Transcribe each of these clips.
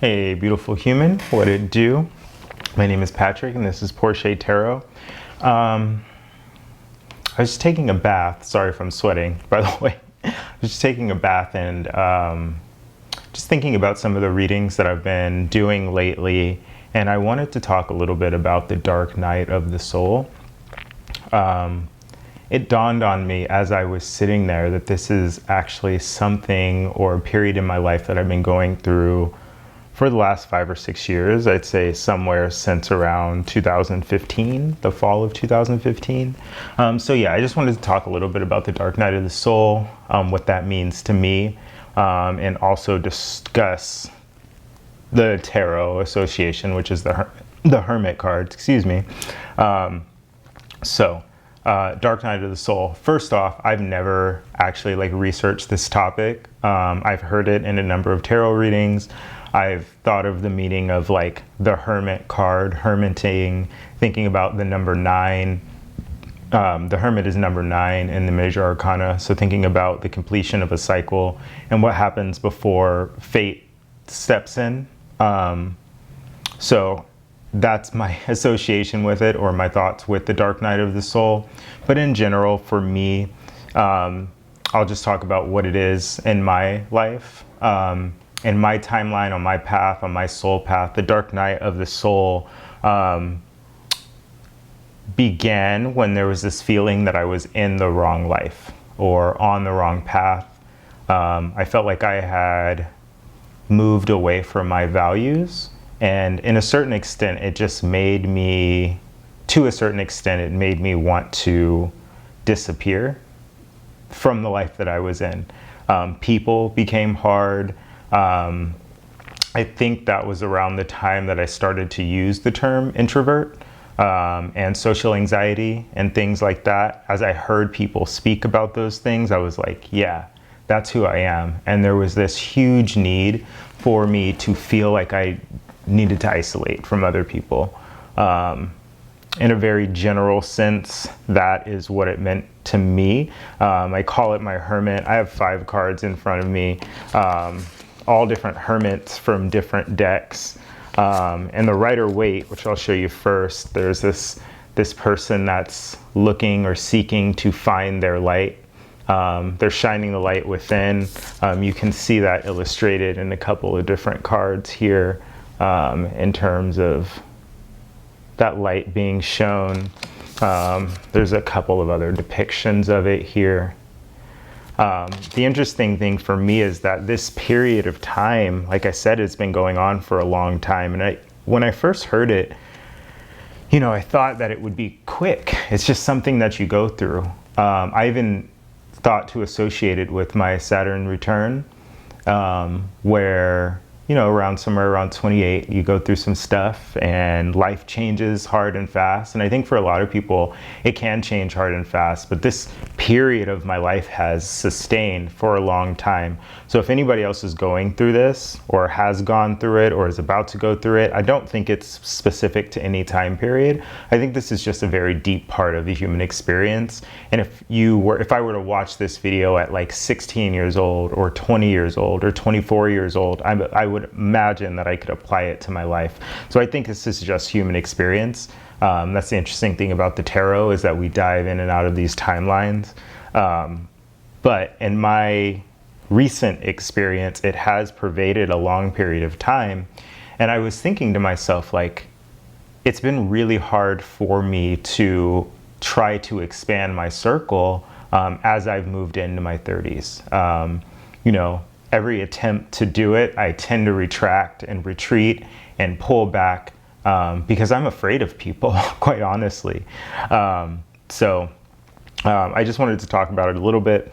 Hey, beautiful human, what it do? My name is Patrick, and this is Porche Tarot. I was just taking a bath. Sorry if I'm sweating, by the way. I was just taking a bath and just thinking about some of the readings that I've been doing lately, and I wanted to talk a little bit about the dark night of the soul. It dawned on me as I was sitting there that this is actually something or a period in my life that I've been going through for the last 5 or 6 years. I'd say somewhere since around 2015, the fall of 2015. So yeah, I just wanted to talk a little bit about the dark night of the soul, what that means to me, and also discuss the Tarot Association, which is the Hermit cards, excuse me. Dark night of the soul. First off, I've never actually researched this topic. I've heard it in a number of tarot readings. I've thought of the meaning of the Hermit card, hermiting, thinking about the number 9. The Hermit is number 9 in the major arcana. So thinking about the completion of a cycle and what happens before fate steps in. So that's my association with it, or my thoughts with the dark night of the soul. But in general, for me, I'll just talk about what it is in my life. In my timeline, on my path, on my soul path, the dark night of the soul began when there was this feeling that I was in the wrong life or on the wrong path. I felt like I had moved away from my values, and in a certain extent, it just made me, to a certain extent, it made me want to disappear from the life that I was in. People became hard. I think that was around the time that I started to use the term introvert and social anxiety and things like that. As I heard people speak about those things, I was like, yeah, that's who I am. And there was this huge need for me to feel like I needed to isolate from other people. In a very general sense, that is what it meant to me. I call it my hermit. I have 5 cards in front of me. All different hermits from different decks. And the Rider-Waite, which I'll show you first, there's this person that's looking or seeking to find their light. They're shining the light within. You can see that illustrated in a couple of different cards here, in terms of that light being shown. There's a couple of other depictions of it here. The interesting thing for me is that this period of time, like I said, it's been going on for a long time. And when I first heard it, I thought that it would be quick. It's just something that you go through. I even thought to associate it with my Saturn return, where somewhere around 28, you go through some stuff and life changes hard and fast. And I think for a lot of people, it can change hard and fast, but this period of my life has sustained for a long time. So if anybody else is going through this or has gone through it or is about to go through it, I don't think it's specific to any time period. I think this is just a very deep part of the human experience. And if I were to watch this video at 16 years old or 20 years old or 24 years old, I would imagine that I could apply it to my life. So I think this is just human experience. That's the interesting thing about the tarot, is that we dive in and out of these timelines. But in my recent experience, it has pervaded a long period of time. And I was thinking to myself, it's been really hard for me to try to expand my circle as I've moved into my 30s. Every attempt to do it, I tend to retract and retreat and pull back because I'm afraid of people, quite honestly. I just wanted to talk about it a little bit.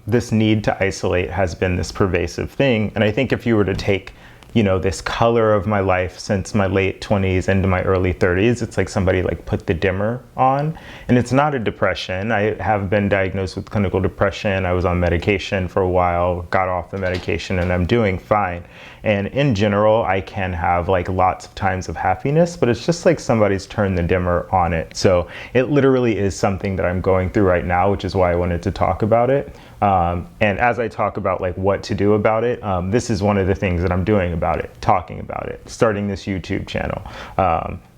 This need to isolate has been this pervasive thing. And I think if you were to take this color of my life since my late 20s into my early 30s, it's like somebody put the dimmer on. And it's not a depression. I have been diagnosed with clinical depression. I was on medication for a while, got off the medication, and I'm doing fine. And in general, I can have lots of times of happiness, but it's just somebody's turned the dimmer on it. So it literally is something that I'm going through right now, which is why I wanted to talk about it. And as I talk about like what to do about it, this is one of the things that I'm doing about it, talking about it, starting this YouTube channel.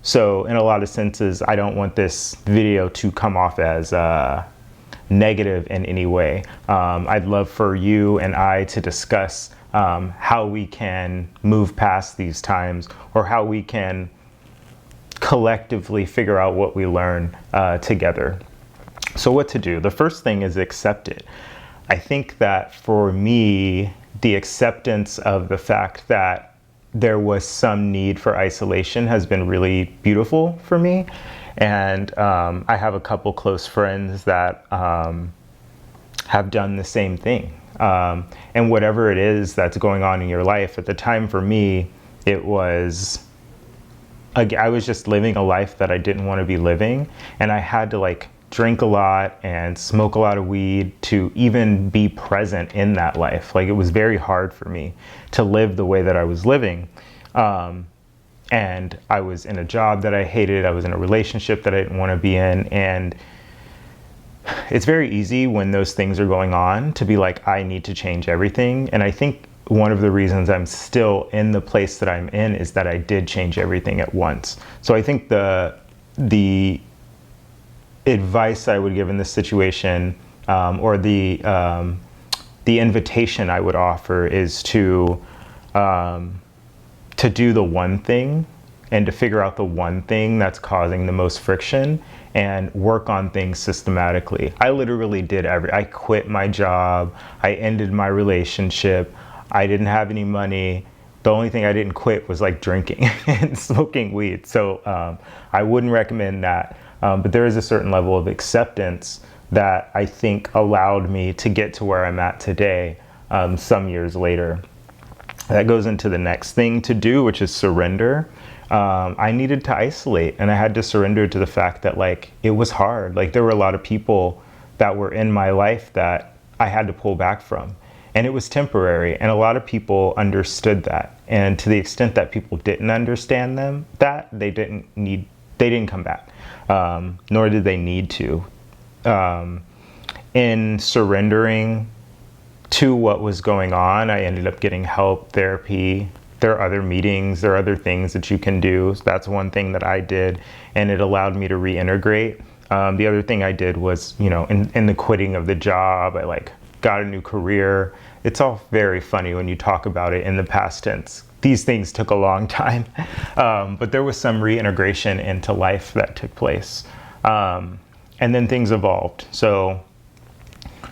So in a lot of senses, I don't want this video to come off as negative in any way. I'd love for you and I to discuss how we can move past these times, or how we can collectively figure out what we learn together. So what to do? The first thing is accept it. I think that for me, the acceptance of the fact that there was some need for isolation has been really beautiful for me. And I have a couple close friends that have done the same thing. And whatever it is that's going on in your life, at the time for me, it was, I was just living a life that I didn't want to be living. And I had to like drink a lot and smoke a lot of weed to even be present in that life. Like, it was very hard for me to live the way that I was living. And I was in a job that I hated. I was in a relationship that I didn't want to be in. And it's very easy when those things are going on to be like, I need to change everything. And I think one of the reasons I'm still in the place that I'm in is that I did change everything at once. So I think the advice I would give in this situation, or the invitation I would offer, is to do the one thing, and to figure out the one thing that's causing the most friction, and work on things systematically. I literally did I quit my job, I ended my relationship, I didn't have any money. The only thing I didn't quit was like drinking and smoking weed. So I wouldn't recommend that. But there is a certain level of acceptance that I think allowed me to get to where I'm at today, some years later. That goes into the next thing to do, which is surrender. I needed to isolate, and I had to surrender to the fact that like it was hard. Like, there were a lot of people that were in my life that I had to pull back from, and it was temporary. And a lot of people understood that, and to the extent that people didn't understand that they didn't come back, nor did they need to. In surrendering to what was going on, I ended up getting help, therapy. There are other meetings, there are other things that you can do. So that's one thing that I did, and it allowed me to reintegrate. The other thing I did was, in the quitting of the job, I like got a new career. It's all very funny when you talk about it in the past tense. These things took a long time, but there was some reintegration into life that took place. And then things evolved. So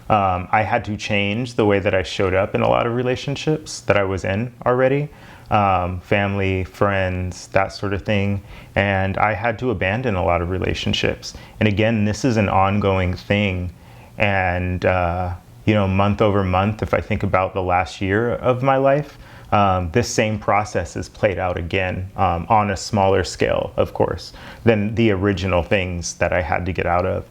I had to change the way that I showed up in a lot of relationships that I was in already. Family, friends, that sort of thing. And I had to abandon a lot of relationships. And again, this is an ongoing thing. And, month over month, if I think about the last year of my life, this same process is played out again, on a smaller scale, of course, than the original things that I had to get out of.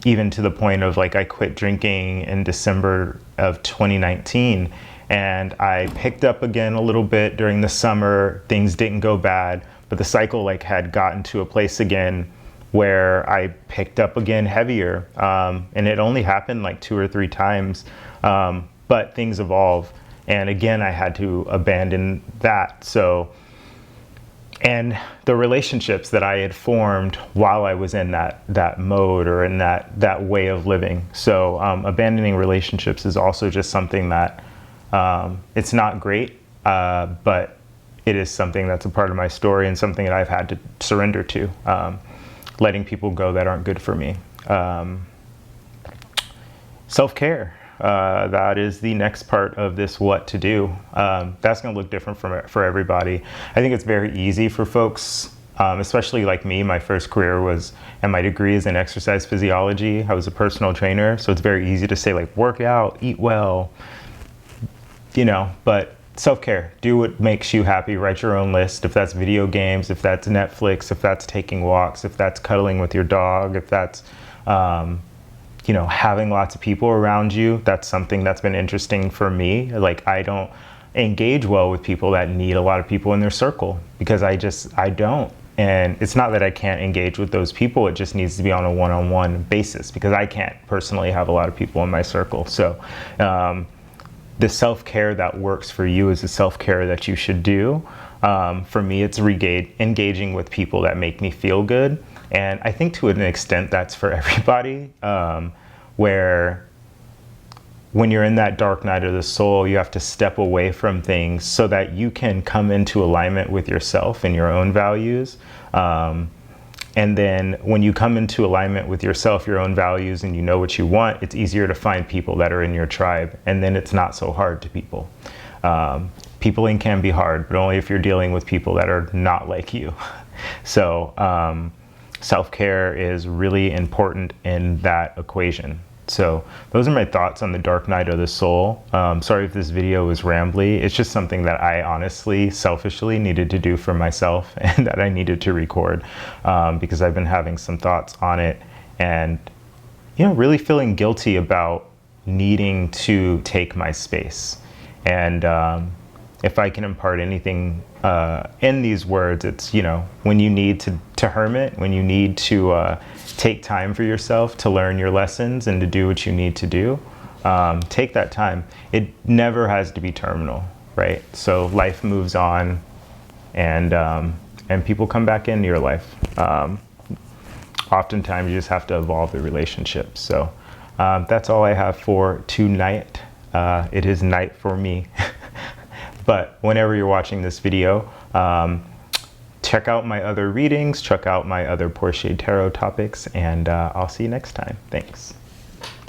Even to the point of like, I quit drinking in December of 2019, and I picked up again a little bit during the summer. Things didn't go bad, but the cycle like had gotten to a place again where I picked up again heavier. And it only happened like 2 or 3 times, but things evolve. And again, I had to abandon that. And the relationships that I had formed while I was in that mode, or in that way of living. So abandoning relationships is also just something that, it's not great, but it is something that's a part of my story, and something that I've had to surrender to, letting people go that aren't good for me. Self-care. That is the next part of this what to do. That's going to look different for everybody. I think it's very easy for folks, especially like me. My first career was, and my degree is in exercise physiology. I was a personal trainer, so it's very easy to say like, work out, eat well, but self-care. Do what makes you happy. Write your own list. If that's video games, if that's Netflix, if that's taking walks, if that's cuddling with your dog, if that's having lots of people around you. That's something that's been interesting for me. Like, I don't engage well with people that need a lot of people in their circle, because I don't. And it's not that I can't engage with those people, it just needs to be on a one-on-one basis, because I can't personally have a lot of people in my circle. So the self-care that works for you is the self-care that you should do. For me, it's engaging with people that make me feel good. And I think to an extent that's for everybody, where when you're in that dark night of the soul, you have to step away from things so that you can come into alignment with yourself and your own values. And then when you come into alignment with yourself, your own values, and you know what you want, it's easier to find people that are in your tribe. And then it's not so hard to people. Peopling can be hard, but only if you're dealing with people that are not like you. So self-care is really important in that equation. So those are my thoughts on the dark night of the soul. Sorry if this video was rambly. It's just something that I honestly, selfishly needed to do for myself, and that I needed to record because I've been having some thoughts on it, and really feeling guilty about needing to take my space. And if I can impart anything in these words, it's, when you need to hermit, when you need to take time for yourself to learn your lessons and to do what you need to do, take that time. It never has to be terminal, right? So life moves on, and people come back into your life. Oftentimes you just have to evolve the relationship. So that's all I have for tonight. It is night for me. But whenever you're watching this video, check out my other readings, check out my other Porche Tarot topics, and I'll see you next time. Thanks.